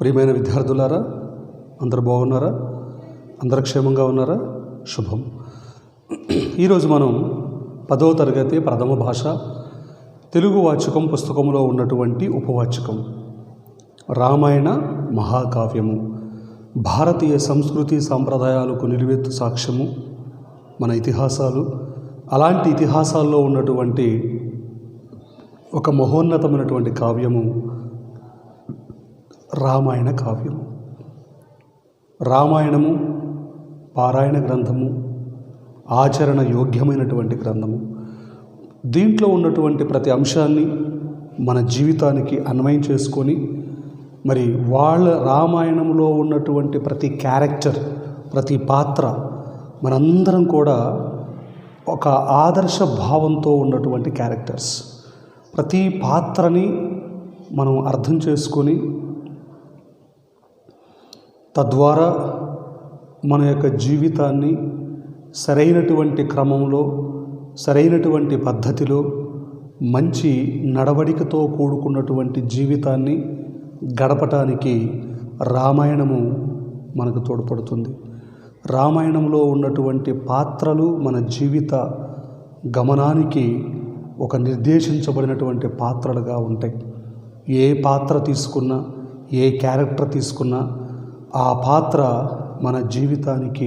ప్రియమైన విద్యార్థులారా, అందరు బాగున్నారా? అందరు క్షేమంగా ఉన్నారా? శుభం. ఈరోజు మనం 10వ తరగతి ప్రథమ భాష తెలుగు వాచకం పుస్తకంలో ఉన్నటువంటి ఉపవాచకం రామాయణ మహాకావ్యము, భారతీయ సంస్కృతి సాంప్రదాయాలకు నిలువెత్తు సాక్ష్యము, మన ఇతిహాసాలు, అలాంటి ఇతిహాసాల్లో ఉన్నటువంటి ఒక మహోన్నతమైనటువంటి కావ్యము రామాయణ కావ్యము. రామాయణము పారాయణ గ్రంథము, ఆచరణ యోగ్యమైనటువంటి గ్రంథము. దీంట్లో ఉన్నటువంటి ప్రతి అంశాన్ని మన జీవితానికి అన్వయం చేసుకొని మరి వాళ్ళ రామాయణంలో ఉన్నటువంటి ప్రతి క్యారెక్టర్, ప్రతి పాత్ర మనందరం కూడా ఒక ఆదర్శ భావంతో ఉన్నటువంటి క్యారెక్టర్స్. ప్రతి పాత్రని మనం అర్థం చేసుకొని తద్వారా మన యొక్క జీవితాన్ని సరైనటువంటి క్రమంలో, సరైనటువంటి పద్ధతిలో, మంచి నడవడికతో కూడుకున్నటువంటి జీవితాన్ని గడపటానికి రామాయణము మనకు తోడ్పడుతుంది. రామాయణంలో ఉన్నటువంటి పాత్రలు మన జీవిత గమనానికి ఒక నిర్దేశించబడినటువంటి పాత్రలుగా ఉంటాయి. ఏ పాత్ర తీసుకున్నా, ఏ క్యారెక్టర్ తీసుకున్నా ఆ పాత్ర మన జీవితానికి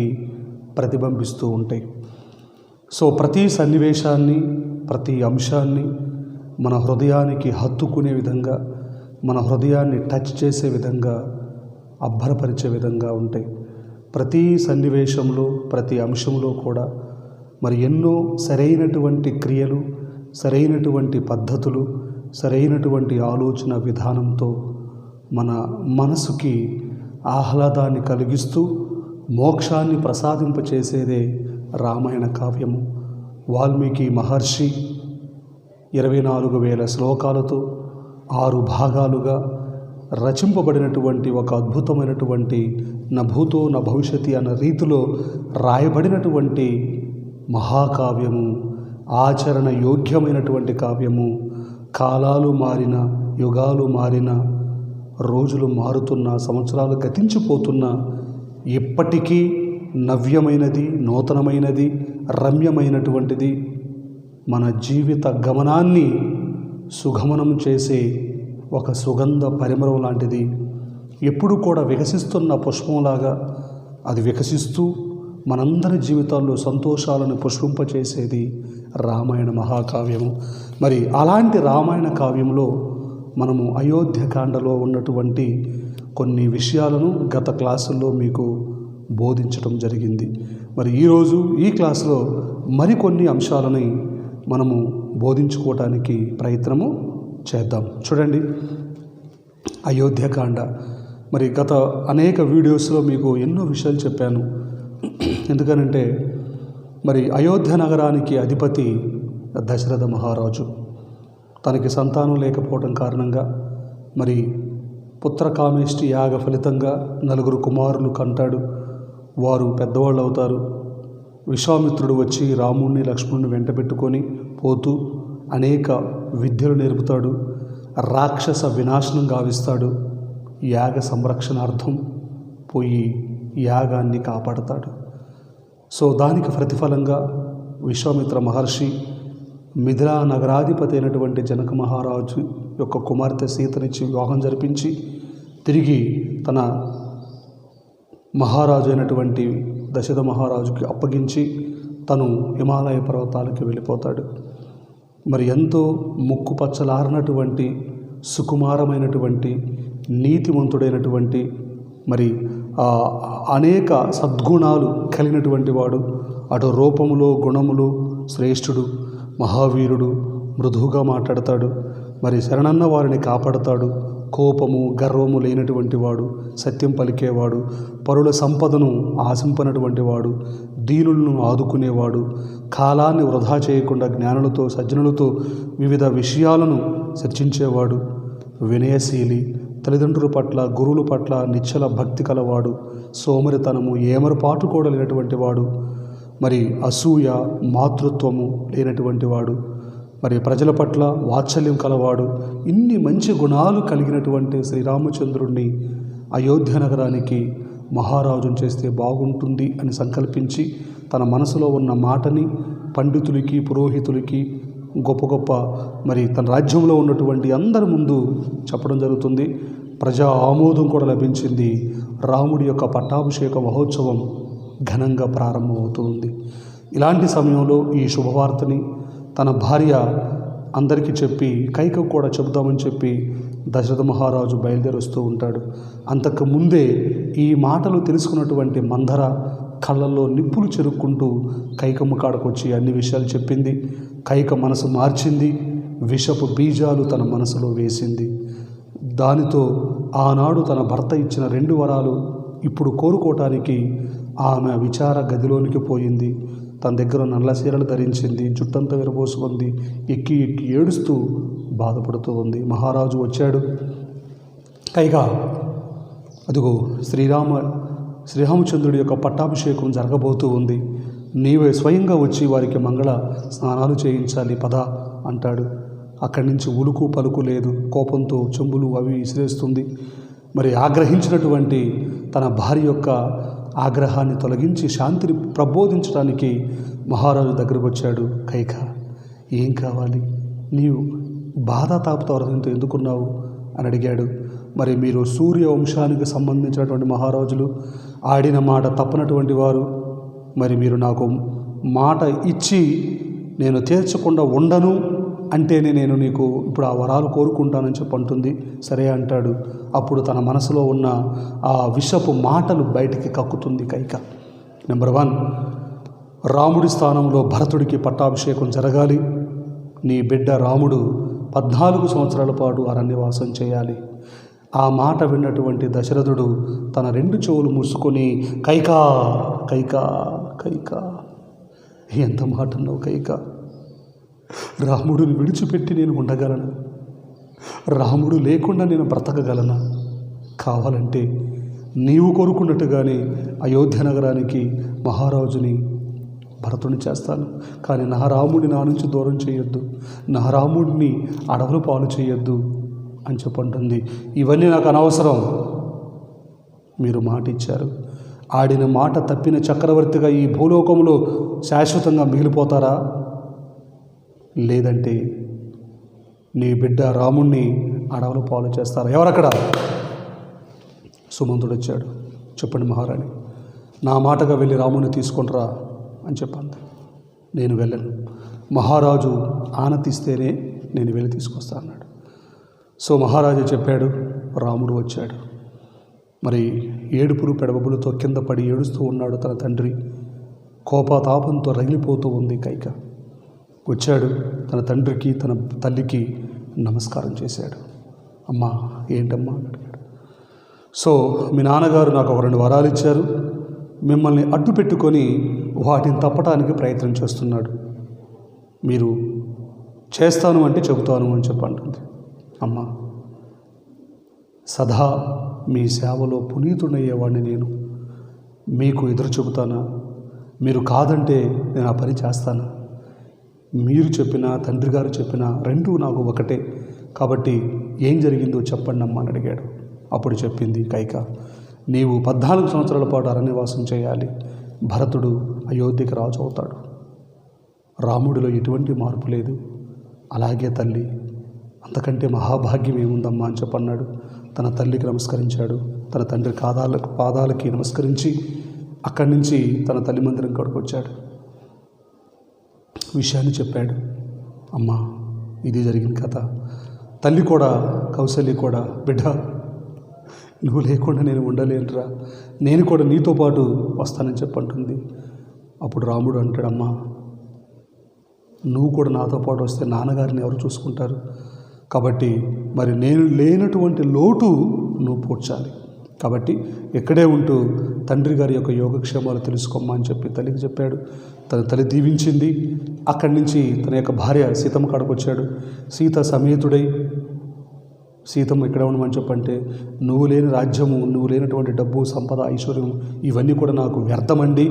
ప్రతిబింబిస్తూ ఉంటాయి. సో ప్రతి సన్నివేశాన్ని, ప్రతి అంశాన్ని మన హృదయానికి హత్తుకునే విధంగా, మన హృదయాన్ని టచ్ చేసే విధంగా, అబ్బరపరిచే విధంగా ఉంటాయి. ప్రతి సన్నివేశంలో, ప్రతి అంశంలో కూడా మరి ఎన్నో సరైనటువంటి క్రియలు, సరైనటువంటి పద్ధతులు, సరైనటువంటి ఆలోచన విధానంతో మన మనసుకి ఆహ్లాదాన్ని కలిగిస్తూ మోక్షాన్ని ప్రసాదింపచేసేదే రామాయణ కావ్యము. వాల్మీకి మహర్షి 24,000 శ్లోకాలతో 6 భాగాలుగా రచింపబడినటువంటి ఒక అద్భుతమైనటువంటి నభూతో న భవిష్యతి అన్న రీతిలో రాయబడినటువంటి మహాకావ్యము, ఆచరణ యోగ్యమైనటువంటి కావ్యము. కాలాలు మారిన, యుగాలు మారిన, రోజులు మారుతున్న, సంవత్సరాలు గతించిపోతున్న, ఇప్పటికీ నవ్యమైనది, నూతనమైనది, రమ్యమైనటువంటిది, మన జీవిత గమనాన్ని సుగమనం చేసే ఒక సుగంధ పరిమళం లాంటిది. ఎప్పుడు కూడా వికసిస్తున్న పుష్పంలాగా అది వికసిస్తూ మనందరి జీవితాల్లో సంతోషాలను పుష్పింపచేసేది రామాయణ మహాకావ్యము. మరి అలాంటి రామాయణ కావ్యంలో మనము అయోధ్యకాండలో ఉన్నటువంటి కొన్ని విషయాలను గత క్లాసుల్లో మీకు బోధించడం జరిగింది. మరి ఈరోజు ఈ క్లాసులో మరికొన్ని అంశాలని మనము బోధించుకోవటానికి ప్రయత్నము చేద్దాం. చూడండి, అయోధ్యకాండ. మరి గత అనేక వీడియోస్లో మీకు ఎన్నో విషయాలు చెప్పాను. ఎందుకనంటే మరి అయోధ్య నగరానికి అధిపతి దశరథ మహారాజు. తనకి సంతానం లేకపోవడం కారణంగా మరి పుత్రకామేష్టి యాగ ఫలితంగా 4 కుమారులు కంటాడు. వారు పెద్దవాళ్ళు అవుతారు. విశ్వామిత్రుడు వచ్చి రాముణ్ణి, లక్ష్మణుని వెంట పెట్టుకొని పోతూ అనేక విద్యలు నేర్పుతాడు. రాక్షస వినాశనం గావిస్తాడు. యాగ సంరక్షణార్థం పోయి యాగాన్ని కాపాడతాడు. సో దానికి ప్రతిఫలంగా విశ్వామిత్ర మహర్షి మిథిలా నగరాధిపతి అయినటువంటి జనక మహారాజు యొక్క కుమార్తె సీతనిచ్చి వివాహం జరిపించి తిరిగి తన మహారాజు అయినటువంటి దశరథ మహారాజుకి అప్పగించి తను హిమాలయ పర్వతాలకు వెళ్ళిపోతాడు. మరి ఎంతో ముక్కు పచ్చలారినటువంటి, సుకుమారమైనటువంటి, నీతిమంతుడైనటువంటి, మరి అనేక సద్గుణాలు కలిగినటువంటి వాడు. అటు రూపములో, గుణములు శ్రేష్ఠుడు, మహావీరుడు, మృదువుగా మాట్లాడతాడు. మరి శరణన్న వారిని కాపాడతాడు. కోపము, గర్వము లేనటువంటి వాడు, సత్యం పలికేవాడు, పరుల సంపదను ఆశింపనటువంటి వాడు, దీనులను ఆదుకునేవాడు, కాలాన్ని వృధా చేయకుండా జ్ఞానులతో, సజ్జనులతో వివిధ విషయాలను చర్చించేవాడు, వినయశీలి, తల్లిదండ్రుల పట్ల, గురువుల పట్ల నిశ్చల భక్తి కలవాడు, సోమరితనము, ఏమరపాటు కూడా లేనటువంటి వాడు, మరి అసూయ, మాతృత్వము లేనటువంటి వాడు, మరి ప్రజల పట్ల వాత్సల్యం కలవాడు. ఇన్ని మంచి గుణాలు కలిగినటువంటి శ్రీరామచంద్రుణ్ణి అయోధ్య నగరానికి మహారాజును చేస్తే బాగుంటుంది అని సంకల్పించి తన మనసులో ఉన్న మాటని పండితులకి, పురోహితులకి, గొప్ప గొప్ప మరి తన రాజ్యంలో ఉన్నటువంటి అందరి ముందు చెప్పడం జరుగుతుంది. ప్రజా ఆమోదం కూడా లభించింది. రాముడి యొక్క పట్టాభిషేక మహోత్సవం ఘనంగా ప్రారంభమవుతుంది. ఇలాంటి సమయంలో ఈ శుభవార్తని తన భార్య అందరికీ చెప్పి కైకకు కూడా చెబుదామని చెప్పి దశరథ మహారాజు బయలుదేరి వస్తూ ఉంటాడు. అంతకు ముందే ఈ మాటలు తెలుసుకున్నటువంటి మందర కళ్ళల్లో నిప్పులు చెరుక్కుంటూ కైకమ్మ కాడకొచ్చి అన్ని విషయాలు చెప్పింది. కైక మనసు మార్చింది. విషపు బీజాలు తన మనసులో వేసింది. దానితో ఆనాడు తన భర్త ఇచ్చిన 2 వరాలు ఇప్పుడు కోరుకోవటానికి ఆమె విచార గదిలోనికి పోయింది. తన దగ్గర నల్ల చీరలు ధరించింది. జుట్టంతా విరబోసుకుంది. ఎక్కి ఎక్కి ఏడుస్తూ బాధపడుతూ ఉంది. మహారాజు వచ్చాడు. కైగా అదిగో శ్రీరామచంద్రుడి యొక్క పట్టాభిషేకం జరగబోతూ ఉంది. నీవే స్వయంగా వచ్చి వారికి మంగళ స్నానాలు చేయించాలి పద అంటాడు. అక్కడి నుంచి ఉలుకు పలుకు లేదు. కోపంతో చెంబులు అవి విసిరేస్తుంది. మరి ఆగ్రహించినటువంటి తన భార్య యొక్క ఆగ్రహాన్ని తొలగించి శాంతిని ప్రబోధించడానికి మహారాజు దగ్గరకు వచ్చాడు. కైక, ఏం కావాలి? నీవు బాధ తాపుతావరంతో ఎందుకున్నావు అని అడిగాడు. మరి మీరు సూర్యవంశానికి సంబంధించినటువంటి మహారాజులు, ఆడిన మాట తప్పనటువంటి వారు. మరి మీరు నాకు మాట ఇచ్చి నేను తీర్చకుండా ఉండను అంటేనే నేను నీకు ఇప్పుడు ఆ వరాలు కోరుకుంటానని చెప్పి అంటుంది. సరే అంటాడు. అప్పుడు తన మనసులో ఉన్న ఆ విషపు మాటలు బయటికి కక్కుతుంది కైక. నెంబర్ 1, రాముడి స్థానంలో భరతుడికి పట్టాభిషేకం జరగాలి. నీ బిడ్డ రాముడు 14 సంవత్సరాల పాటు అరణ్యవాసం చేయాలి. ఆ మాట విన్నటువంటి దశరథుడు తన 2 చెవులు మూసుకొని కైకా కైకా కైకా, ఎంత మాట అన్నావు కైక? రాముడిని విడిచిపెట్టి నేను ఉండగలను? రాముడు లేకుండా నేను బ్రతకగలనా? కావాలంటే నీవు కోరుకున్నట్టుగానే అయోధ్య నగరానికి మహారాజుని భరతుని చేస్తాను. కానీ నా రాముడిని నా నుంచి దూరం చేయొద్దు, నా రాముడిని అడవుల పాలు చేయొద్దు అని చెప్పంటుంది. ఇవన్నీ నాకు అనవసరం. మీరు మాట ఇచ్చారు. ఆడిన మాట తప్పిన చక్రవర్తిగా ఈ భూలోకంలో శాశ్వతంగా మిగిలిపోతారా? లేదంటే నీ బిడ్డ రాముణ్ణి అడవుల పాలు చేస్తారా? ఎవరక్కడ? సుమంతుడు వచ్చాడు. చెప్పండి మహారాణి, నా మాటగా వెళ్ళి రాముని తీసుకుంటారా అని చెప్పండి. నేను వెళ్ళను. మహారాజు ఆనతిస్తేనే నేను వెళ్ళి తీసుకొస్తా అన్నాడు. సో మహారాజు చెప్పాడు. రాముడు వచ్చాడు. మరి ఏడుపులు పెడబబులతో కింద పడి ఏడుస్తూ ఉన్నాడు తన తండ్రి. కోపతాపంతో రగిలిపోతూ ఉంది కైక. వచ్చాడు. తన తండ్రికి తన తల్లికి నమస్కారం చేశాడు. అమ్మా ఏంటమ్మా అని అడిగాడు. సో మీ నాన్నగారు నాకు ఒక 2 వరాలు ఇచ్చారు. మిమ్మల్ని అడ్డు పెట్టుకొని వాటిని తప్పటానికి ప్రయత్నం చేస్తున్నాడు. మీరు చేస్తాను అంటే చెబుతాను అని చెప్పంటుంది. అమ్మా, సదా మీ సేవలో పునీతుడయ్యేవాడిని నేను. మీకు ఎదురు చెబుతానా? మీరు కాదంటే నేను ఆ పని చేస్తాను. మీరు చెప్పినా తండ్రి గారు చెప్పినా 2 నాకు ఒకటే. కాబట్టి ఏం జరిగిందో చెప్పండి అమ్మా అని అడిగాడు. అప్పుడు చెప్పింది కైక, నీవు 14 సంవత్సరాల పాటు అరణ్యవాసం చేయాలి. భరతుడు అయోధ్యకి రాజు అవుతాడు. రాముడిలో ఎటువంటి మార్పు లేదు. అలాగే తల్లి, అంతకంటే మహాభాగ్యం ఏముందమ్మా అని చెప్పన్నాడు. తన తల్లికి నమస్కరించాడు. తన తండ్రి పాదాలకి నమస్కరించి అక్కడి నుంచి తన తల్లి మందిరం కాడికి వచ్చాడు. విషయాన్ని చెప్పాడు. అమ్మా, ఇది జరిగిన కథ. తల్లి కూడా, కౌసల్య కూడా, బిడ్డ నువ్వు లేకుండా నేను ఉండలేనురా, నేను కూడా నీతో పాటు వస్తానని చెప్పంటుంది. అప్పుడు రాముడు అంటాడమ్మా, నువ్వు కూడా నాతో పాటు వస్తే నాన్నగారిని ఎవరు చూసుకుంటారు? కాబట్టి మరి నేను లేనటువంటి లోటు నువ్వు పూడ్చాలి. కాబట్టి ఇక్కడే ఉంటూ తండ్రి గారి యొక్క యోగక్షేమాలు తెలుసుకోమ్మా అని చెప్పి తల్లికి చెప్పాడు. తన తల్లి దీవించింది. అక్కడి నుంచి తన యొక్క భార్య సీతమ్మ కాడకు వచ్చాడు. సీత సమేతుడై, సీతమ్మ ఇక్కడ ఉండమని చెప్పంటే, నువ్వు లేని రాజ్యము, నువ్వు లేనటువంటి డబ్బు, సంపద, ఐశ్వర్యం ఇవన్నీ కూడా నాకు వ్యర్థమండి,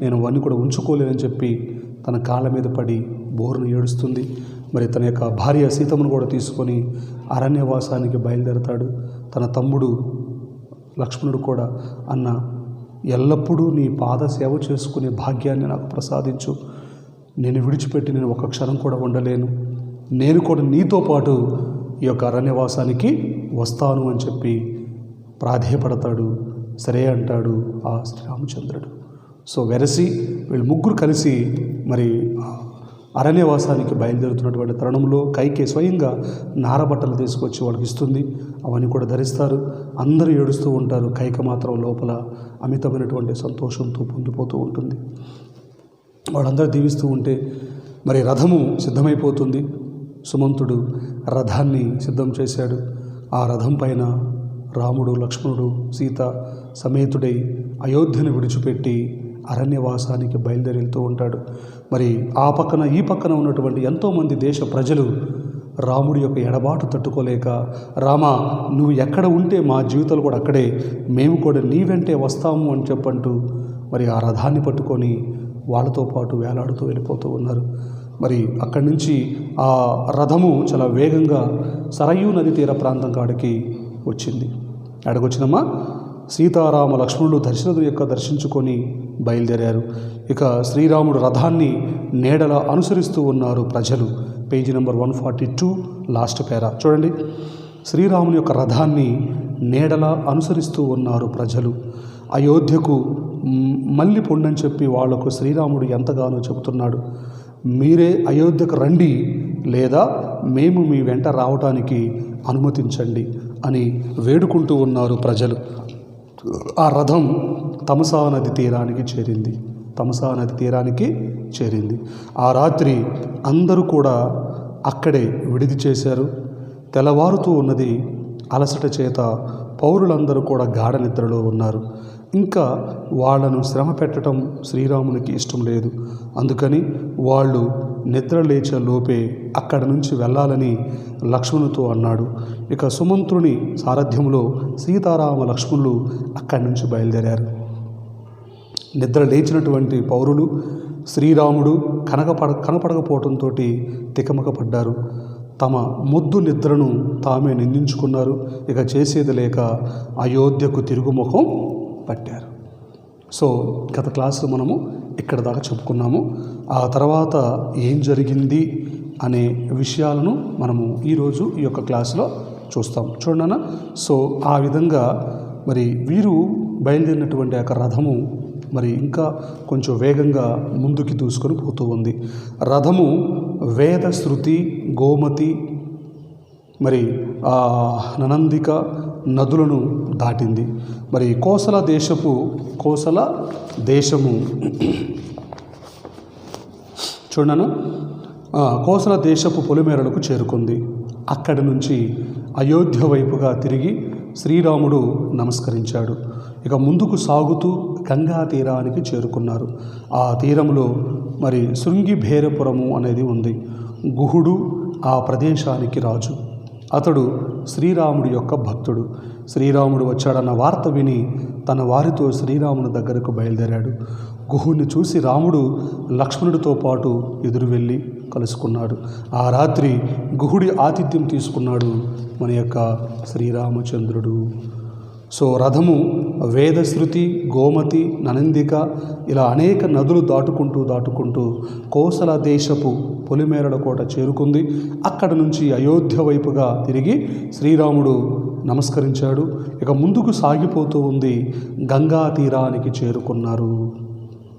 నేను అవన్నీ కూడా ఉంచుకోలేనని చెప్పి తన కాళ్ళ మీద పడి బోరును ఏడుస్తుంది. మరి తన యొక్క భార్య సీతమ్మను కూడా తీసుకొని అరణ్యవాసానికి బయలుదేరతాడు. తన తమ్ముడు లక్ష్మణుడు కూడా, అన్న ఎల్లప్పుడూ నీ పాద సేవ చేసుకునే భాగ్యాన్ని నాకు ప్రసాదించు. నేను విడిచిపెట్టి నేను ఒక్క క్షణం కూడా ఉండలేను. నేను కూడా నీతో పాటు ఈ యొక్క అరణ్యవాసానికి వస్తాను అని చెప్పి ప్రాధేయపడతాడు. సరే అంటాడు ఆ శ్రీరామచంద్రుడు. సో వెరసి వీళ్ళు ముగ్గురు కలిసి మరి అరణ్యవాసానికి బయలుదేరుతున్నటువంటి తరుణంలో కైకేయి స్వయంగా నారబట్టలు తీసుకొచ్చి వాళ్ళకి ఇస్తుంది. అవన్నీ కూడా ధరిస్తారు. అందరూ ఏడుస్తూ ఉంటారు. కైక మాత్రం లోపల అమితమైనటువంటి సంతోషంతో పొంగిపోతూ ఉంటుంది. వాళ్ళందరూ దీవిస్తూ ఉంటే మరి రథము సిద్ధమైపోతుంది. సుమంతుడు రథాన్ని సిద్ధం చేశాడు. ఆ రథం పైన రాముడు, లక్ష్మణుడు, సీత సమేతుడై అయోధ్యను విడిచిపెట్టి అరణ్యవాసానికి బయలుదేరి వెళ్తూ ఉంటాడు. మరి ఆ పక్కన ఈ పక్కన ఉన్నటువంటి ఎంతోమంది దేశ ప్రజలు రాముడి యొక్క ఎడబాటు తట్టుకోలేక, రామా నువ్వు ఎక్కడ ఉంటే మా జీవితాలు కూడా అక్కడే, మేము కూడా నీ వెంటే వస్తాము అని చెప్పంటూ మరి ఆ రథాన్ని పట్టుకొని వాళ్ళతో పాటు వేలాడుతూ వెళ్ళిపోతూ ఉన్నారు. మరి అక్కడి నుంచి ఆ రథము చాలా వేగంగా సరయూ నది తీర ప్రాంతం కాడికి వచ్చింది. అడగొచ్చినమ్మా సీతారామ లక్ష్మణులు దర్శించుకొని బయలుదేరారు. ఇక శ్రీరాముడు రథాన్ని నీడల అనుసరిస్తూ ఉన్నారు ప్రజలు. పేజీ నెంబర్ 142 లాస్ట్ పేరా చూడండి. శ్రీరాముని యొక్క రథాన్ని నీడల అనుసరిస్తూ ఉన్నారు ప్రజలు. అయోధ్యకు మళ్ళీ పొండని చెప్పి వాళ్లకు శ్రీరాముడు ఎంతగానో చెబుతున్నాడు. మీరే అయోధ్యకు రండి, లేదా మేము మీ వెంట రావటానికి అనుమతించండి అని వేడుకుంటూ ఉన్నారు ప్రజలు. ఆ రథం తమసా నది తీరానికి చేరింది. ఆ రాత్రి అందరూ కూడా అక్కడే విడిది చేశారు. తెల్లవారుతూ ఉన్నది. అలసట చేత పౌరులందరూ కూడా గాఢ నిద్రలో ఉన్నారు. ఇంకా వాళ్లను శ్రమ పెట్టడం శ్రీరామునికి ఇష్టం లేదు. అందుకని వాళ్ళు నిద్ర లేచే లోపే అక్కడి నుంచి వెళ్ళాలని లక్ష్మణుతో అన్నాడు. ఇక సుమంత్రుని సారథ్యంలో సీతారామ లక్ష్మణులు అక్కడి నుంచి బయలుదేరారు. నిద్ర లేచినటువంటి పౌరులు శ్రీరాముడు కనపడకపోవడంతో తికమక పడ్డారు. తమ మొద్దు నిద్రను తామే నిందించుకున్నారు. ఇక చేసేది లేక అయోధ్యకు తిరుగుముఖం పట్టారు. సో గత క్లాసులో మనము ఇక్కడ దాకా చెప్పుకున్నాము. ఆ తర్వాత ఏం జరిగింది అనే విషయాలను మనము ఈరోజు ఈ యొక్క క్లాసులో చూస్తాం. చూడన్నా. సో ఆ విధంగా మరి వీరు బయలుదేరినటువంటి ఆ రథము మరి ఇంకా కొంచెం వేగంగా ముందుకి దూసుకొని పోతూ ఉంది. రథము వేద, శృతి, గోమతి మరి ననందిక నదులను దాటింది. మరి కోసల దేశము చూడను కోసల దేశపు పొలిమేరలకు చేరుకుంది. అక్కడి నుంచి అయోధ్య వైపుగా తిరిగి శ్రీరాముడు నమస్కరించాడు. ఇక ముందుకు సాగుతూ గంగా తీరానికి చేరుకున్నారు. ఆ తీరంలో మరి శృంగిభేరపురము అనేది ఉంది. గుహుడు ఆ ప్రదేశానికి రాజు. అతడు శ్రీరాముడి యొక్క భక్తుడు. శ్రీరాముడు వచ్చాడన్న వార్త విని తన వారితో శ్రీరాముని దగ్గరకు బయలుదేరాడు. గుహుడిని చూసి రాముడు లక్ష్మణుడితో పాటు ఎదురు వెళ్ళి కలుసుకున్నాడు. ఆ రాత్రి గుహుడి ఆతిథ్యం తీసుకున్నాడు మన యొక్క శ్రీరామచంద్రుడు. సో రథము వేదశృతి, గోమతి, ననందిక ఇలా అనేక నదులు దాటుకుంటూ కోసల దేశపు పొలిమేరల కోట చేరుకుంది. అక్కడ నుంచి అయోధ్య వైపుగా తిరిగి శ్రీరాముడు నమస్కరించాడు. ఇక ముందుకు సాగిపోతూ ఉంది. గంగా తీరానికి చేరుకున్నారు.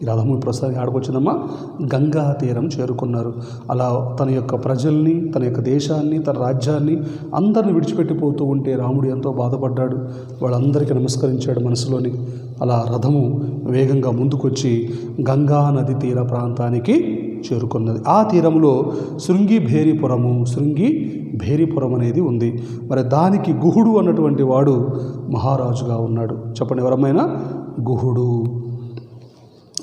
ఈ రథము ప్రస్తుతానికి ఆడుకొచ్చిందమ్మా గంగా తీరం చేరుకున్నారు. అలా తన యొక్క ప్రజల్ని, తన యొక్క దేశాన్ని, తన రాజ్యాన్ని అందరిని విడిచిపెట్టిపోతూ ఉంటే రాముడు ఎంతో బాధపడ్డాడు. వాళ్ళందరికీ నమస్కరించాడు మనసులోని. అలా రథము వేగంగా ముందుకొచ్చి గంగా నది తీర ప్రాంతానికి చేరుకున్నది. ఆ తీరంలో శృంగిభేరిపురం అనేది ఉంది. మరి దానికి గుహుడు అన్నటువంటి వాడు మహారాజుగా ఉన్నాడు. చెప్పండి ఎవరమైనా? గుహుడు.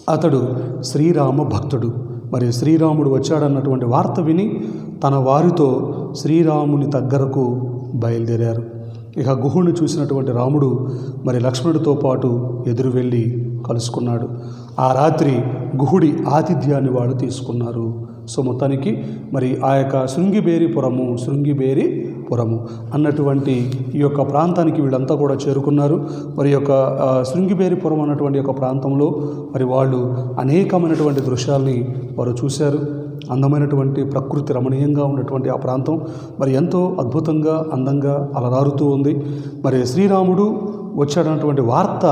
అతడు శ్రీరామ భక్తుడు. మరి శ్రీరాముడు వచ్చాడన్నటువంటి వార్త విని తన వారితో శ్రీరాముని దగ్గరకు బయలుదేరారు. ఇక గుహుడిని చూసినటువంటి రాముడు మరి లక్ష్మణుడితో పాటు ఎదురు వెళ్ళి కలుసుకున్నాడు. ఆ రాత్రి గుహుడి ఆతిథ్యాన్ని వాళ్ళు తీసుకున్నారు. సో మొత్తానికి మరి ఆ యొక్క శృంగిభేరి పురము అన్నటువంటి ఈ యొక్క ప్రాంతానికి వీళ్ళంతా కూడా చేరుకున్నారు. మరి యొక్క శృంగిబేరి పురం అన్నటువంటి యొక్క ప్రాంతంలో మరి వాళ్ళు అనేకమైనటువంటి దృశ్యాల్ని వారు చూశారు. అందమైనటువంటి ప్రకృతి రమణీయంగా ఉన్నటువంటి ఆ ప్రాంతం మరి ఎంతో అద్భుతంగా అందంగా అలరారుతూ ఉంది. మరి శ్రీరాముడు వచ్చాడన్నటువంటి వార్త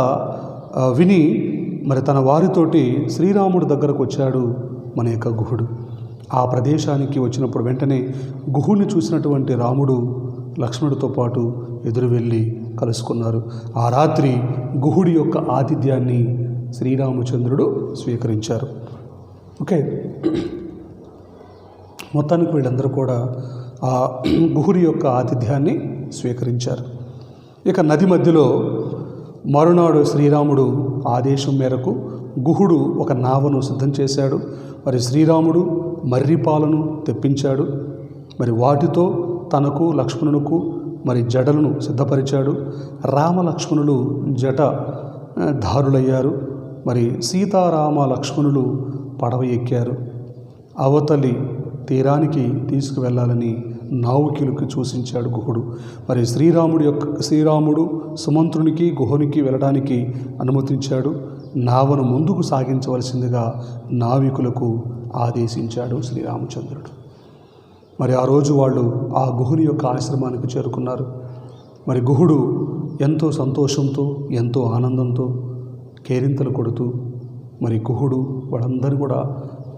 విని మరి తన వారితోటి శ్రీరాముడు దగ్గరకు వచ్చాడు మన యొక్క గుహుడు. ఆ ప్రదేశానికి వచ్చినప్పుడు వెంటనే గుహుడిని చూసినటువంటి రాముడు లక్ష్మణుడితో పాటు ఎదురు వెళ్ళి కలుసుకున్నారు. ఆ రాత్రి గుహుడి యొక్క ఆతిథ్యాన్ని శ్రీరామచంద్రుడు స్వీకరించారు. ఓకే, మొత్తానికి వీళ్ళందరూ కూడా ఆ గుహుడి యొక్క ఆతిథ్యాన్ని స్వీకరించారు. ఇక నది మధ్యలో మరునాడు శ్రీరాముడు ఆదేశం మేరకు గుహుడు ఒక నావను సిద్ధం చేశాడు. మరి శ్రీరాముడు మర్రిపాలను తెప్పించాడు. మరి వాటితో తనకు లక్ష్మణునకు మరి జడలను సిద్ధపరిచాడు. రామలక్ష్మణులు జట ధారులయ్యారు. మరి సీతారామ లక్ష్మణులు పడవ ఎక్కారు. అవతలి తీరానికి తీసుకువెళ్ళాలని నావికులకు సూచించాడు గుహుడు. మరి శ్రీరాముడు సుమంత్రునికి గుహునికి వెళ్ళడానికి అనుమతించాడు. నావను ముందుకు సాగించవలసిందిగా నావికులకు ఆదేశించాడు శ్రీరామచంద్రుడు. మరి ఆ రోజు వాళ్ళు ఆ గుహుని యొక్క ఆశ్రమానికి చేరుకున్నారు. మరి గుహుడు ఎంతో సంతోషంతో ఎంతో ఆనందంతో కేరింతలు కొడుతూ మరి గుహుడు వాళ్ళందరూ కూడా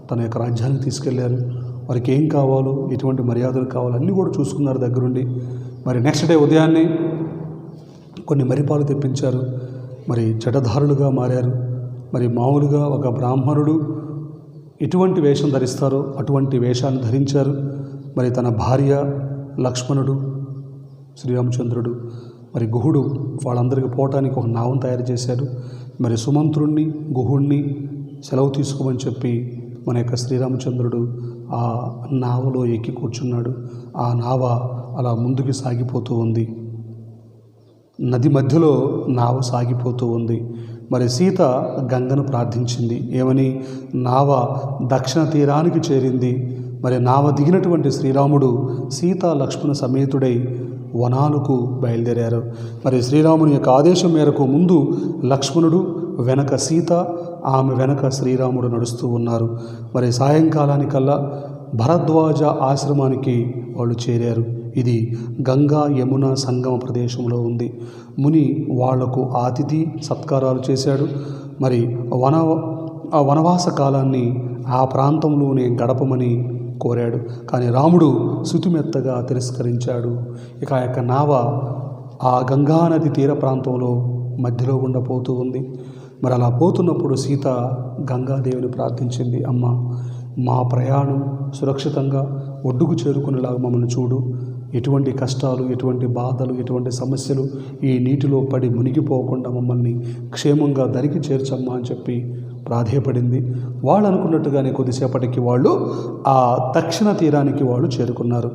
తన యొక్క రాజ్యానికి తీసుకెళ్లారు. వారికి ఏం కావాలో ఎటువంటి మర్యాదలు కావాలో అన్నీ కూడా చూసుకున్నారు దగ్గరుండి. మరి నెక్స్ట్ డే ఉదయాన్నే కొన్ని మరిపాలు తెప్పించారు. మరి జటధారులుగా మారారు. మరి మామూలుగా ఒక బ్రాహ్మణుడు ఎటువంటి వేషం ధరిస్తారో అటువంటి వేషాన్ని ధరించారు. మరి తన భార్య లక్ష్మణుడు శ్రీరామచంద్రుడు మరి గుహుడు వాళ్ళందరికీ పోవటానికి ఒక నావం తయారు చేశారు. మరి సుమంత్రుణ్ణి గుహుణ్ణి సెలవు తీసుకోమని చెప్పి మన యొక్క శ్రీరామచంద్రుడు ఆ నావలో ఎక్కి కూర్చున్నాడు. ఆ నావ అలా ముందుకు సాగిపోతూ ఉంది. నది మధ్యలో నావ సాగిపోతూ ఉంది. మరి సీత గంగను ప్రార్థించింది. ఏమని? నావ దక్షిణ తీరానికి చేరింది. మరి నావ దిగినటువంటి శ్రీరాముడు సీతా లక్ష్మణ సమేతుడై వనాలకు బయలుదేరారు. మరి శ్రీరాముని యొక్క ఆదేశం మేరకు ముందు లక్ష్మణుడు, వెనక సీత, ఆమె వెనక శ్రీరాముడు నడుస్తూ ఉన్నారు. మరి సాయంకాలానికల్లా భరద్వాజ ఆశ్రమానికి వాళ్ళు చేరారు. ఇది గంగా యమున సంగమ ప్రదేశంలో ఉంది. ముని వాళ్లకు అతిథి సత్కారాలు చేశాడు. మరి వనవాస కాలాన్ని ఆ ప్రాంతంలోనే గడపమని కోరాడు. కానీ రాముడు శుతిమెత్తగా తిరస్కరించాడు. ఇక ఆ యొక్క నావ ఆ గంగానది తీర ప్రాంతంలో మధ్యలో గుండా పోతూ ఉంది. మరి అలా పోతున్నప్పుడు సీత గంగాదేవిని ప్రార్థించింది. అమ్మ, మా ప్రయాణం సురక్షితంగా ఒడ్డుకు చేరుకునేలాగా మమ్మల్ని చూడు. ఎటువంటి కష్టాలు, ఎటువంటి బాధలు, ఎటువంటి సమస్యలు ఈ నీటిలో పడి మునిగిపోకుండా మమ్మల్ని క్షేమంగా దరికి చేర్చమ్మా అని చెప్పి ప్రాధేయపడింది. వాళ్ళు అనుకున్నట్టుగానే కొద్దిసేపటికి వాళ్ళు ఆ దక్షిణ తీరానికి వాళ్ళు చేరుకున్నారు.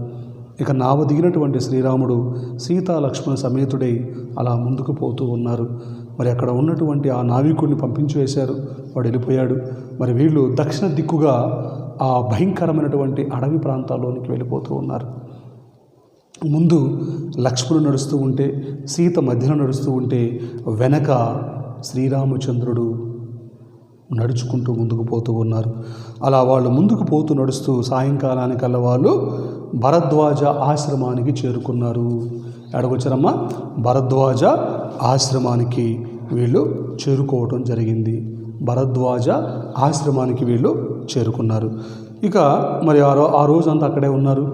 ఇక నావ దిగినటువంటి శ్రీరాముడు సీతా లక్ష్మణ సమేతుడై అలా ముందుకు పోతూ ఉన్నారు. మరి అక్కడ ఉన్నటువంటి ఆ నావికుడిని పంపించి వేశారు. వాడు వెళ్ళిపోయాడు. మరి వీళ్ళు దక్షిణ దిక్కుగా ఆ భయంకరమైనటువంటి అడవి ప్రాంతాల్లోనికి వెళ్ళిపోతూ ఉన్నారు. ముందు లక్ష్మణుడు నడుస్తూ ఉంటే, సీత మధ్యలో నడుస్తూ ఉంటే, వెనక శ్రీరామచంద్రుడు నడుచుకుంటూ ముందుకు పోతూ ఉన్నారు. అలా వాళ్ళు ముందుకు పోతూ నడుస్తూ సాయంకాలానికల్లా వాళ్ళు భరద్వాజ ఆశ్రమానికి చేరుకున్నారు. ఎక్కడికొచ్చారమ్మా? భరద్వాజ ఆశ్రమానికి వీళ్ళు చేరుకోవటం జరిగింది. భరద్వాజ ఆశ్రమానికి వీళ్ళు చేరుకున్నారు. ఇక మరి ఆ రోజంతా అక్కడే ఉన్నారు.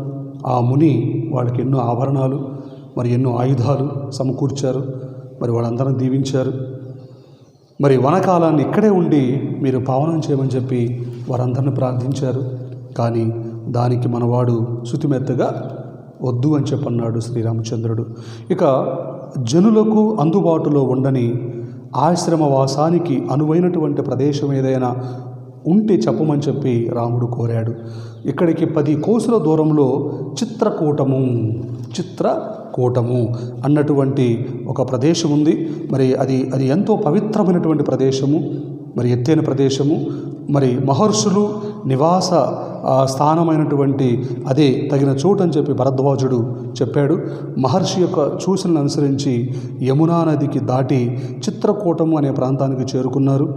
ఆ ముని వాళ్ళకి ఎన్నో ఆభరణాలు మరి ఎన్నో ఆయుధాలు సమకూర్చారు. మరి వాళ్ళందరం దీవించారు. మరి వనకాలాన్ని ఇక్కడే ఉండి మీరు పావనం చేయమని చెప్పి వారందరిని ప్రార్థించారు. కానీ దానికి మనవాడు శుతిమెత్తగా వద్దు అని చెప్పన్నాడు శ్రీరామచంద్రుడు. ఇక జనులకు అందుబాటులో ఉండని ఆశ్రమవాసానికి అనువైనటువంటి ప్రదేశం ఏదైనా ఉంటే చెప్పమని చెప్పి రాముడు కోరాడు. ఇక్కడికి 10 కోసుల దూరంలో చిత్రకూటము అన్నటువంటి ఒక ప్రదేశం ఉంది. మరి అది ఎంతో పవిత్రమైనటువంటి ప్రదేశము, మరి ఎత్తైన ప్రదేశము. మరి మహర్షులు నివాస స్థానమైనటువంటి అదే తగిన చోటు అని చెప్పి భరద్వాజుడు చెప్పాడు. మహర్షి యొక్క సూచనలను అనుసరించి యమునా నదికి దాటి చిత్రకూటము అనే ప్రాంతానికి చేరుకున్నారు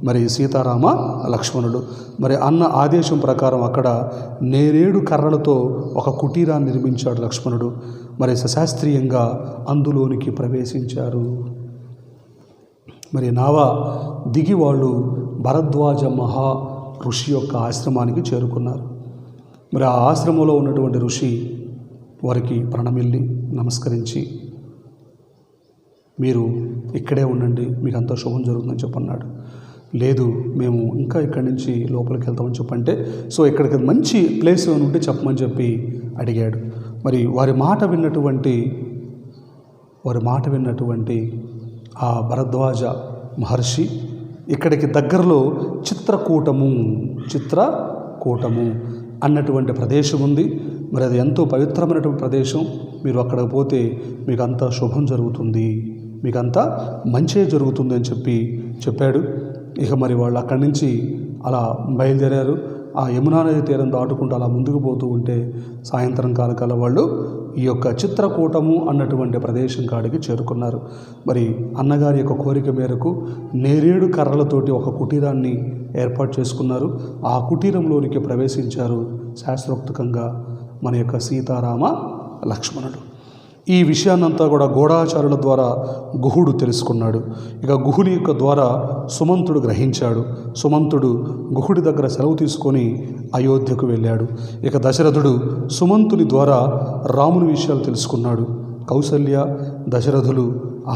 మరి సీతారామ లక్ష్మణుడు. మరి అన్న ఆదేశం ప్రకారం అక్కడ నేరేడు కర్రలతో ఒక కుటీరాన్ని నిర్మించాడు లక్ష్మణుడు. మరి సశాస్త్రీయంగా అందులోనికి ప్రవేశించారు. మరి నావ దిగి వాళ్ళు భరద్వాజ మహా ఋషి యొక్క ఆశ్రమానికి చేరుకున్నారు. మరి ఆ ఆశ్రమంలో ఉన్నటువంటి ఋషి వారికి ప్రణమిల్లి నమస్కరించి, మీరు ఇక్కడే ఉండండి, మీకు అంతా శుభం జరుగుతుందని చెప్పన్నాడు. లేదు, మేము ఇంకా ఇక్కడి నుంచి లోపలికి వెళ్తామని చెప్పంటే, సో ఇక్కడికి మంచి ప్లేస్ ఏమైనా ఉంటే చెప్పమని చెప్పి అడిగాడు. మరి వారి మాట విన్నటువంటి ఆ భరద్వాజ మహర్షి ఇక్కడికి దగ్గరలో చిత్రకూటము అన్నటువంటి ప్రదేశం ఉంది. మరి అది ఎంతో పవిత్రమైనటువంటి ప్రదేశం. మీరు అక్కడికి పోతే మీకు అంతా శుభం జరుగుతుంది, మీకు అంతా మంచే జరుగుతుంది అని చెప్పాడు. ఇక మరి వాళ్ళు అక్కడి నుంచి అలా బయలుదేరారు. ఆ యమునా నది తీరం దాటుకుంటూ అలా ముందుకు పోతూ ఉంటే సాయంత్రం కాలకాల వాళ్ళు ఈ యొక్క చిత్రకూటము అన్నటువంటి ప్రదేశం కాడికి చేరుకున్నారు. మరి అన్నగారి యొక్క కోరిక మేరకు నేరేడు కర్రలతోటి ఒక కుటీరాన్ని ఏర్పాటు చేసుకున్నారు. ఆ కుటీరంలోనికి ప్రవేశించారు శాస్త్రోక్తంగా మన యొక్క సీతారామ లక్ష్మణుడు. ఈ విషయాన్నంతా కూడా గూఢాచారుల ద్వారా గుహుడు తెలుసుకున్నాడు. ఇక గుహుని యొక్క ద్వారా సుమంతుడు గ్రహించాడు. సుమంతుడు గుహుడి దగ్గర సెలవు తీసుకొని అయోధ్యకు వెళ్ళాడు. ఇక దశరథుడు సుమంతుని ద్వారా రాముని విషయాలు తెలుసుకున్నాడు. కౌసల్య దశరథులు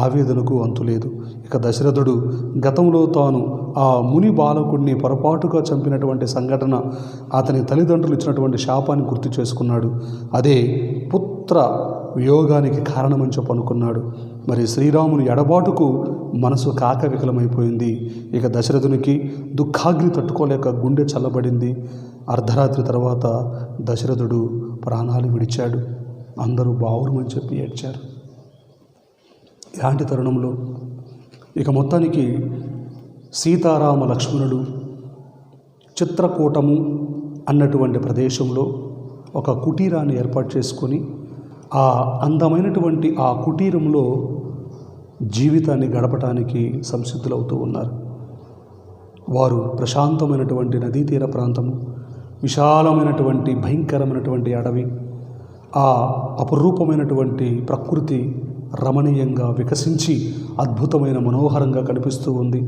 ఆవేదనకు అంతులేదు. ఇక దశరథుడు గతంలో తాను ఆ ముని బాలకుడిని పొరపాటుగా చంపినటువంటి సంఘటన, అతని తల్లిదండ్రులు ఇచ్చినటువంటి శాపాన్ని గుర్తు చేసుకున్నాడు. అదే పుత్ర వియోగానికి కారణమని చెప్పి అనుకున్నాడు. మరి శ్రీరాముని ఎడబాటుకు మనసు కాకవికలమైపోయింది. ఇక దశరథునికి దుఃఖాగ్ని తట్టుకోలేక గుండె చల్లబడింది. అర్ధరాత్రి తర్వాత దశరథుడు ప్రాణాలు విడిచాడు. అందరూ బావురమని చెప్పి ఏడ్చారు. ఇలాంటి తరుణంలో ఇక మొత్తానికి సీతారామ లక్ష్మణుడు చిత్రకూటము అన్నటువంటి ప్రదేశంలో ఒక కుటీరాన్ని ఏర్పాటు చేసుకొని ఆ అందమైనటువంటి ఆ కుటీరంలో జీవితాన్ని గడపటానికి సంసిద్ధులవుతూ ఉన్నారు. వారు ప్రశాంతమైనటువంటి నదీ తీర ప్రాంతము, విశాలమైనటువంటి భయంకరమైనటువంటి అడవి, ఆ అపురూపమైనటువంటి ప్రకృతి రమణీయంగా వికసించి అద్భుతమైన మనోహరంగా కనిపిస్తూ ఉంది.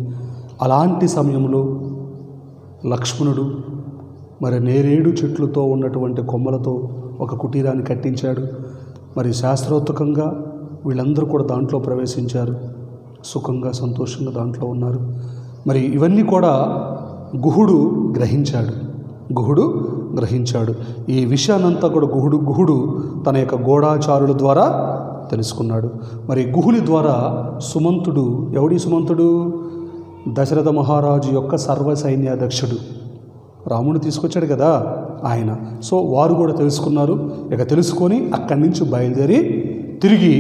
అలాంటి సమయంలో లక్ష్మణుడు మరి నేరేడు చెట్లతో ఉన్నటువంటి కొమ్మలతో ఒక కుటీరాన్ని కట్టించాడు. మరి శాస్త్రోక్తంగా వీళ్ళందరూ కూడా దాంట్లో ప్రవేశించారు. సుఖంగా సంతోషంగా దాంట్లో ఉన్నారు. మరి ఇవన్నీ కూడా గుహుడు గ్రహించాడు. ఈ విషయాన్నంతా కూడా గుహుడు తన యొక్క గూఢాచారుల ద్వారా తెలుసుకున్నాడు. మరి గుహుని ద్వారా సుమంతుడు, సుమంతుడు దశరథ మహారాజు యొక్క సర్వసైన్యాధ్యక్షుడు, రాముడు తీసుకొచ్చాడు కదా ఆయన. సో వారు కూడా తెలుసుకున్నారు. ఇక తెలుసుకొని అక్కడి నుంచి బయలుదేరి తిరిగి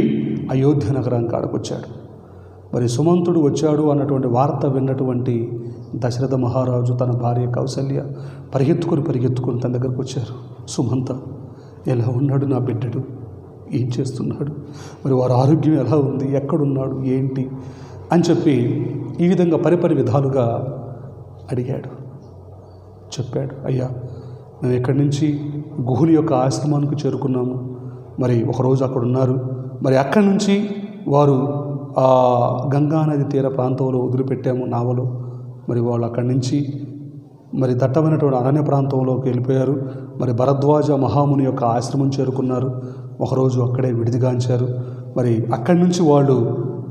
అయోధ్య నగరానికి ఆడకొచ్చాడు. మరి సుమంతుడు వచ్చాడు అన్నటువంటి వార్త విన్నటువంటి దశరథ మహారాజు తన భార్య కౌసల్య పరిగెత్తుకొని తన దగ్గరకు వచ్చారు. సుమంత, ఎలా ఉన్నాడు నా బిడ్డడు, ఏం చేస్తున్నాడు, మరి వారి ఆరోగ్యం ఎలా ఉంది, ఎక్కడున్నాడు, ఏంటి అని చెప్పి ఈ విధంగా పరిపరి విధాలుగా అడిగాడు. చెప్పాడు, అయ్యా మేము ఇక్కడి నుంచి గుహుని యొక్క ఆశ్రమానికి చేరుకున్నాము. మరి ఒకరోజు అక్కడ ఉన్నారు. మరి అక్కడి నుంచి వారు గంగానది తీర ప్రాంతంలో వదిలిపెట్టాము నావలో. మరి వాళ్ళు అక్కడి నుంచి మరి దట్టమైనటువంటి అరణ్య ప్రాంతంలోకి వెళ్ళిపోయారు. మరి భరద్వాజ మహాముని యొక్క ఆశ్రమం చేరుకున్నారు. ఒకరోజు అక్కడే విడిదిగాంచారు. మరి అక్కడి నుంచి వాళ్ళు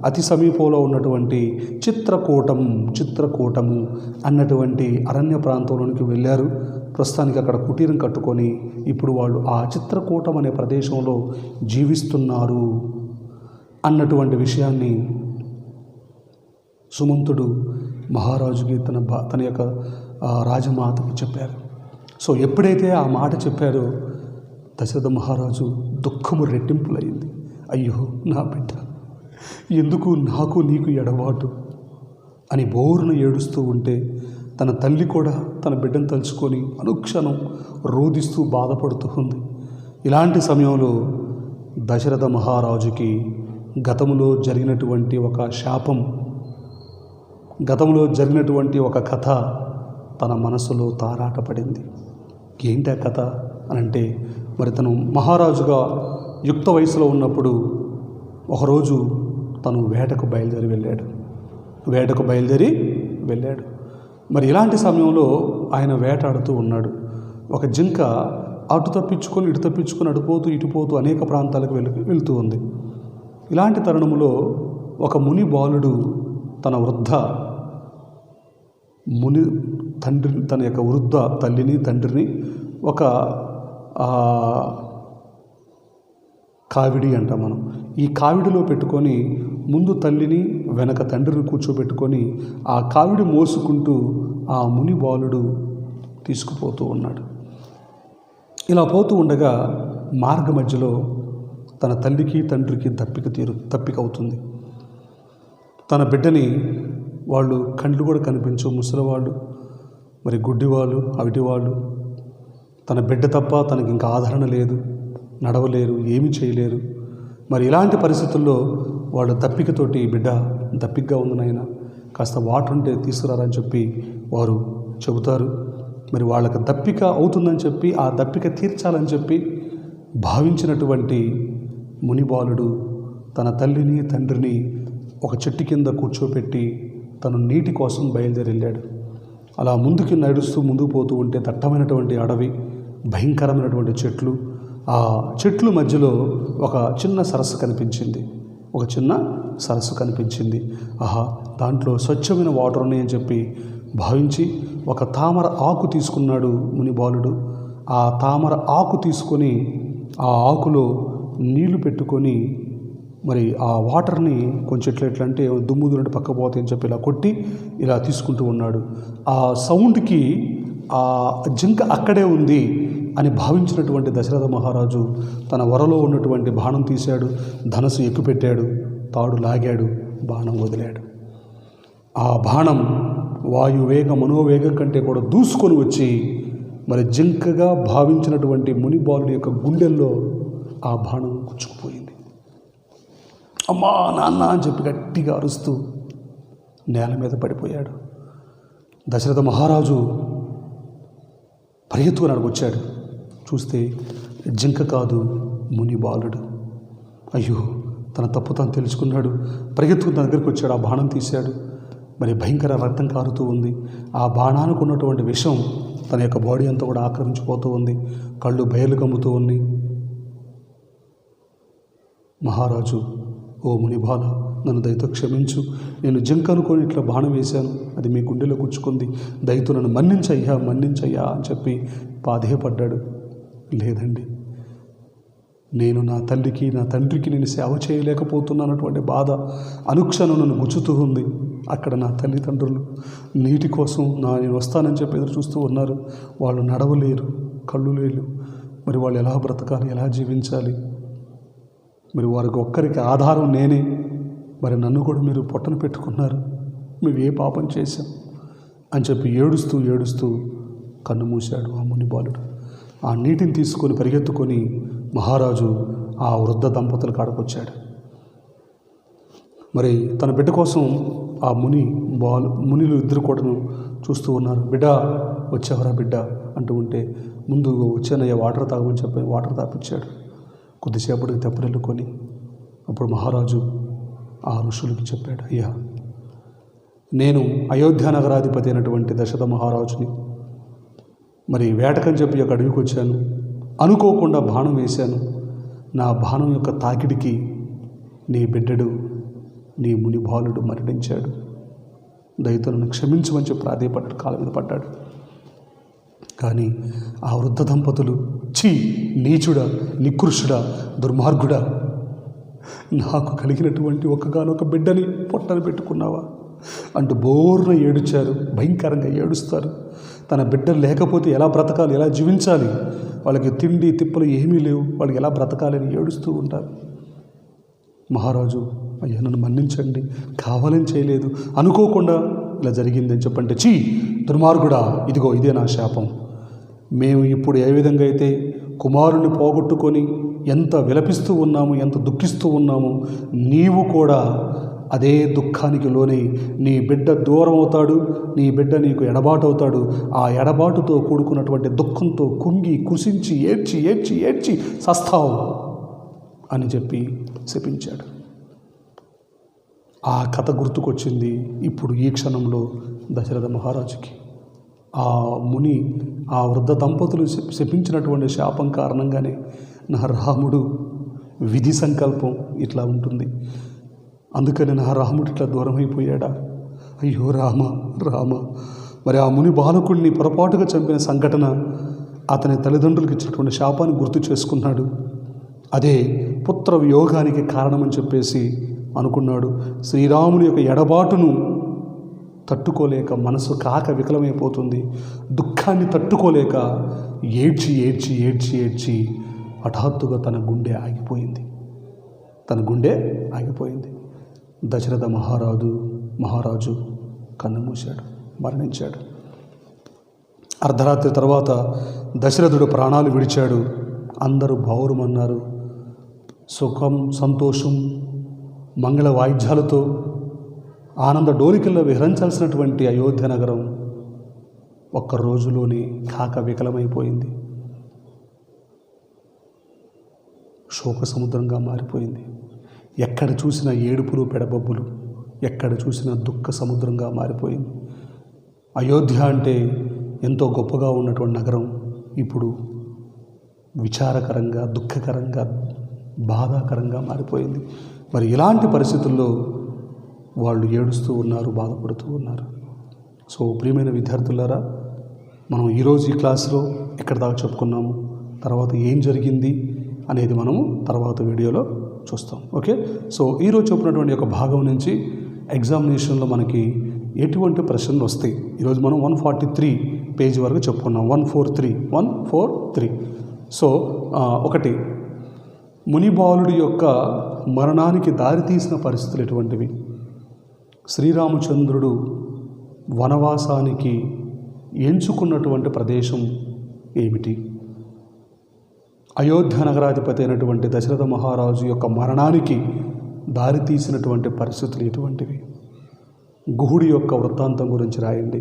అతి సమీపంలో ఉన్నటువంటి చిత్రకూటము అన్నటువంటి అరణ్య ప్రాంతంలోనికి వెళ్ళారు. ప్రస్తుతానికి అక్కడ కుటీరం కట్టుకొని ఇప్పుడు వాళ్ళు ఆ చిత్రకూటం అనే ప్రదేశంలో జీవిస్తున్నారు అన్నటువంటి విషయాన్ని సుమంతుడు మహారాజుకి తన యొక్క రాజమాతకి చెప్పారు. సో ఎప్పుడైతే ఆ మాట చెప్పారో దశరథ మహారాజు దుఃఖము రెట్టింపులైంది. అయ్యో నా బిడ్డ, ఎందుకు నాకు నీకు ఎడబాటు అని బోరున ఏడుస్తూ ఉంటే తన తల్లి కూడా తన బిడ్డను తలుచుకొని అనుక్షణం రోదిస్తూ బాధపడుతూ ఉంది. ఇలాంటి సమయంలో దశరథ మహారాజుకి గతంలో జరిగినటువంటి ఒక శాపం, గతంలో జరిగినటువంటి ఒక కథ తన మనసులో తారాటపడింది. ఏంటి ఆ కథ అనంటే, మరి తను మహారాజుగా యుక్త వయసులో ఉన్నప్పుడు ఒకరోజు తను వేటకు బయలుదేరి వెళ్ళాడు. మరి ఇలాంటి సమయంలో ఆయన వేటాడుతూ ఉన్నాడు. ఒక జింక అటు తప్పించుకొని ఇటు తప్పించుకొని అటుపోతూ ఇటుపోతూ అనేక ప్రాంతాలకు వెళుతూ ఉంది. ఇలాంటి తరుణంలో ఒక ముని బాలుడు తన యొక్క వృద్ధ తల్లిని తండ్రిని ఒక కావిడి అంటాం మనం, ఈ కావిడిలో పెట్టుకొని ముందు తల్లిని వెనక తండ్రిని కూర్చోబెట్టుకొని ఆ కావిడి మోసుకుంటూ ఆ ముని బాలుడు తీసుకుపోతూ ఉన్నాడు. ఇలా పోతూ ఉండగా మార్గ మధ్యలో తన తల్లికి తండ్రికి తప్పిక అవుతుంది. తన బిడ్డని వాళ్ళు కండ్లు కూడా కనిపించవు, ముసలివాళ్ళు, మరి గుడ్డివాళ్ళు, అవిటివాళ్ళు. తన బిడ్డ తప్ప తనకి ఇంకా ఆదరణ లేదు, నడవలేరు, ఏమీ చేయలేరు. మరి ఇలాంటి పరిస్థితుల్లో వాళ్ళు దప్పికతోటి, బిడ్డ దప్పికగా ఉంది నాయన, కాస్త వాటర్ ఉంటే తీసుకురారని చెప్పి వారు చెబుతారు. మరి వాళ్ళకి దప్పిక అవుతుందని చెప్పి ఆ దప్పిక తీర్చాలని చెప్పి భావించినటువంటి మునిబాలుడు తన తల్లిని తండ్రిని ఒక చెట్టు కింద కూర్చోపెట్టి తను నీటి కోసం బయలుదేరి. అలా ముందుకు పోతూ ఉంటే దట్టమైనటువంటి అడవి, భయంకరమైనటువంటి చెట్లు, ఆ చెట్ల మధ్యలో ఒక చిన్న సరస్సు కనిపించింది. ఆహా, దాంట్లో స్వచ్ఛమైన వాటర్ ఉన్నాయని చెప్పి భావించి ఒక తామర ఆకు తీసుకున్నాడు ముని బాలుడు. ఆ తామర ఆకు తీసుకొని ఆ ఆకులో నీళ్లు పెట్టుకొని మరి ఆ వాటర్ని కొంచెం ఎట్లా అంటే దుమ్ము దున్నట్టు పక్క పోతాయని చెప్పి ఇలా కొట్టి ఇలా తీసుకుంటూ ఉన్నాడు. ఆ సౌండ్కి ఆ జింక అక్కడే ఉంది అని భావించినటువంటి దశరథ మహారాజు తన వరలో ఉన్నటువంటి బాణం తీశాడు, ధనస్సు ఎక్కుపెట్టాడు, తాడు లాగాడు, బాణం వదిలాడు. ఆ బాణం వాయువేగ మనోవేగం కంటే కూడా దూసుకొని వచ్చి మరి జింకగా భావించినటువంటి మునిబాలుడి యొక్క గుండెల్లో ఆ బాణం గుచ్చుకుపోయింది. అమ్మా నాన్న అని చెప్పి గట్టిగా అరుస్తూ నేల మీద పడిపోయాడు. దశరథ మహారాజు పరిగెత్తుకుని అడుగొచ్చాడు. చూస్తే జింక కాదు, ముని బాలుడు. అయ్యో, తన తప్పు తాను తెలుసుకున్నాడు. పరిగెత్తుకుని తన దగ్గరికి వచ్చాడు, ఆ బాణం తీశాడు. మరి భయంకర రక్తం కారుతూ ఉంది. ఆ బాణానికి ఉన్నటువంటి విషం తన యొక్క బాడీ అంతా కూడా ఆక్రమించిపోతూ ఉంది. కళ్ళు బయలు కమ్ముతూ ఉన్నాయి. మహారాజు, ఓ మునిబాల, నన్ను దయతో క్షమించు. నేను జింక అనుకొని ఇట్లా బాణం వేశాను, అది మీ గుండెలో కూర్చుకుంది. దయతో నన్ను మన్నించయ్యా అని చెప్పి బాధేయపడ్డాడు. లేదండి, నేను నా తల్లికి నా తండ్రికి నేను సేవ చేయలేకపోతున్నానటువంటి బాధ అనుక్షణం నన్ను గుచ్చుతూ ఉంది. అక్కడ నా తల్లిదండ్రులు నీటి కోసం నేను వస్తానని చెప్పి ఎదురు చూస్తూ ఉన్నారు. వాళ్ళు నడవలేరు, కళ్ళు లేరు. మరి వాళ్ళు ఎలా బ్రతకాలి, ఎలా జీవించాలి? మరి వారికి ఒక్కరికి ఆధారం నేనే. మరి నన్ను కూడా మీరు పొట్టన పెట్టుకున్నారు. మేము ఏ పాపం చేశాం అని చెప్పి ఏడుస్తూ కన్ను మూశాడు ఆ ముని బాలుడు. ఆ నీటిని తీసుకొని పరిగెత్తుకొని మహారాజు ఆ వృద్ధ దంపతుల కాడకొచ్చాడు. మరి తన బిడ్డ కోసం ఆ మునిలు ఇద్దరు కూడాను చూస్తూ ఉన్నారు. బిడ్డ వచ్చావరా బిడ్డ అంటూ ఉంటే, ముందు వచ్చానయ్యా వాటర్ తాగమని చెప్పి వాటర్ తాపించాడు. కొద్దిసేపటికి తెప్పరెళ్ళుకొని అప్పుడు మహారాజు ఆ ఋషులకి చెప్పాడు, అయ్యా, నేను అయోధ్య నగరాధిపతి అయినటువంటి దశరథ మహారాజుని. మరి వేటకని చెప్పి ఒక అడవికి వచ్చాను, అనుకోకుండా బాణం వేశాను. నా బాణం యొక్క తాకిడికి నీ బిడ్డడు, నీ ముని బాలుడు మరణించాడు. దయతో నన్ను క్షమించమని చెప్పి ప్రాధేయపడ్డాడు, కాళ్ళ మీద పడ్డాడు. కానీ ఆ వృద్ధ దంపతులు, ఛీ, నీచుడా, నికృషుడా, దుర్మార్గుడా, నాకు కలిగినటువంటి ఒక్కగానొక బిడ్డని పొట్టన పెట్టుకున్నావా అంటూ బోర్న ఏడుచారు. భయంకరంగా ఏడుస్తారు. తన బిడ్డలు లేకపోతే ఎలా బ్రతకాలి, ఎలా జీవించాలి, వాళ్ళకి తిండి తిప్పలు ఏమీ లేవు, వాళ్ళకి ఎలా బ్రతకాలని ఏడుస్తూ ఉంటారు. మహారాజు, అయ్యా నన్ను మన్నించండి, కావాలని చేయలేదు, అనుకోకుండా ఇలా జరిగిందని చెప్పంటే, చీ దుర్మార్గుడా, ఇదిగో ఇదే నా శాపం. మేము ఇప్పుడు ఏ విధంగా అయితే కుమారుని పోగొట్టుకొని ఎంత విలపిస్తూ ఉన్నాము, ఎంత దుఃఖిస్తూ ఉన్నాము, నీవు కూడా అదే దుఃఖానికి లోనై నీ బిడ్డ దూరం అవుతాడు, నీ బిడ్డ నీకు ఎడబాటు అవుతాడు. ఆ ఎడబాటుతో కూడుకున్నటువంటి దుఃఖంతో కుంగి కుసించి ఏడ్చి ఏడ్చి ఏడ్చి సస్తావు అని చెప్పి శపించాడు. ఆ కథ గుర్తుకొచ్చింది ఇప్పుడు ఈ క్షణంలో దశరథ మహారాజుకి. ఆ ముని, ఆ వృద్ధ దంపతులు శపించినటువంటి శాపం కారణంగానే నా రాముడు విధి సంకల్పం ఇట్లా ఉంటుంది. అందుకని నా రాముడు ఇట్లా దూరం అయిపోయాడా? అయ్యో రామ రామ. మరి ఆ ముని బాలకుడిని పొరపాటుగా చంపిన సంఘటన అతని తల్లిదండ్రులకు ఇచ్చినటువంటి శాపాన్ని గుర్తు చేసుకున్నాడు. అదే పుత్ర వియోగానికి కారణమని చెప్పేసి అనుకున్నాడు. శ్రీరాముని యొక్క ఎడబాటును తట్టుకోలేక మనసు కాక వికలమైపోతుంది. దుఃఖాన్ని తట్టుకోలేక ఏడ్చి ఏడ్చి ఏడ్చి ఏడ్చి హఠాత్తుగా తన గుండె ఆగిపోయింది. దశరథ మహారాజు కన్నుమూశాడు, మరణించాడు. అర్ధరాత్రి తర్వాత దశరథుడు ప్రాణాలు విడిచాడు. అందరూ బావురుమన్నారు. సుఖం, సంతోషం, మంగళ వాయిద్యాలతో ఆనంద డోలికల్లో విహరించాల్సినటువంటి అయోధ్య నగరం ఒక్క రోజులోనే కాక వికలమైపోయింది. శోక సముద్రంగా మారిపోయింది. ఎక్కడ చూసినా ఏడుపులు పెడబొబ్బులు, ఎక్కడ చూసినా దుఃఖ సముద్రంగా మారిపోయింది. అయోధ్య అంటే ఎంతో గొప్పగా ఉన్నటువంటి నగరం ఇప్పుడు విచారకరంగా, దుఃఖకరంగా, బాధాకరంగా మారిపోయింది. మరి ఇలాంటి పరిస్థితుల్లో వాళ్ళు ఏడుస్తూ ఉన్నారు, బాధపడుతూ ఉన్నారు. సో ప్రియమైన విద్యార్థులారా, మనం ఈరోజు ఈ క్లాస్లో ఎక్కడి దాకా చెప్పుకున్నాము, తర్వాత ఏం జరిగింది అనేది మనము తర్వాత వీడియోలో చూస్తాం. ఓకే. సో ఈరోజు చెప్పినటువంటి ఒక భాగం నుంచి ఎగ్జామినేషన్లో మనకి ఎటువంటి ప్రశ్నలు వస్తాయి. ఈరోజు మనం 143 పేజీ వరకు చెప్పుకున్నాం. 143. సో ఒకటి, మునిబాలుడి యొక్క మరణానికి దారితీసిన పరిస్థితులు ఎటువంటివి? శ్రీరామచంద్రుడు వనవాసానికి ఎంచుకున్నటువంటి ప్రదేశం ఏమిటి? అయోధ్య నగరాధిపతి అయినటువంటి దశరథ మహారాజు యొక్క మరణానికి దారితీసినటువంటి పరిస్థితులు ఎటువంటివి? గుహుడి యొక్క వృత్తాంతం గురించి రాయండి.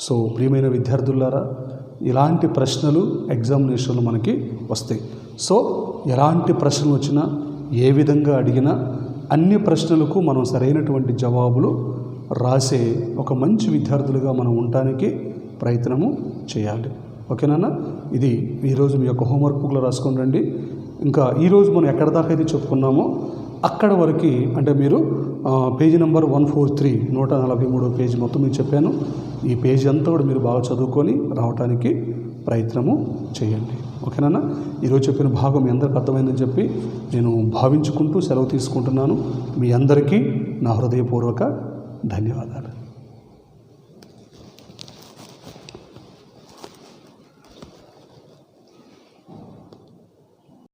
సో ప్రియమైన విద్యార్థులారా, ఇలాంటి ప్రశ్నలు ఎగ్జామినేషన్లు మనకి వస్తాయి. సో ఎలాంటి ప్రశ్నలు వచ్చినా, ఏ విధంగా అడిగినా అన్ని ప్రశ్నలకు మనం సరైనటువంటి జవాబులు రాసే ఒక మంచి విద్యార్థులుగా మనం ఉండటానికి ప్రయత్నము చేయాలి. ఓకేనా? ఇది ఈరోజు మీ యొక్క హోంవర్క్ బుక్లో రాసుకొని రండి. ఇంకా ఈరోజు మనం ఎక్కడ దాకా అయితే చెప్పుకున్నామో అక్కడ వరకు, అంటే మీరు పేజీ నెంబర్ 143 143 పేజీ మొత్తం మీకు చెప్పాను. ఈ పేజీ అంతా కూడా మీరు బాగా చదువుకొని రావడానికి ప్రయత్నము చేయండి. ఓకేనా? ఈరోజు చెప్పిన భాగం మీ అందరికి అర్థమైందని చెప్పి నేను భావించుకుంటూ సెలవు తీసుకుంటున్నాను. మీ అందరికీ నా హృదయపూర్వక ధన్యవాదాలు.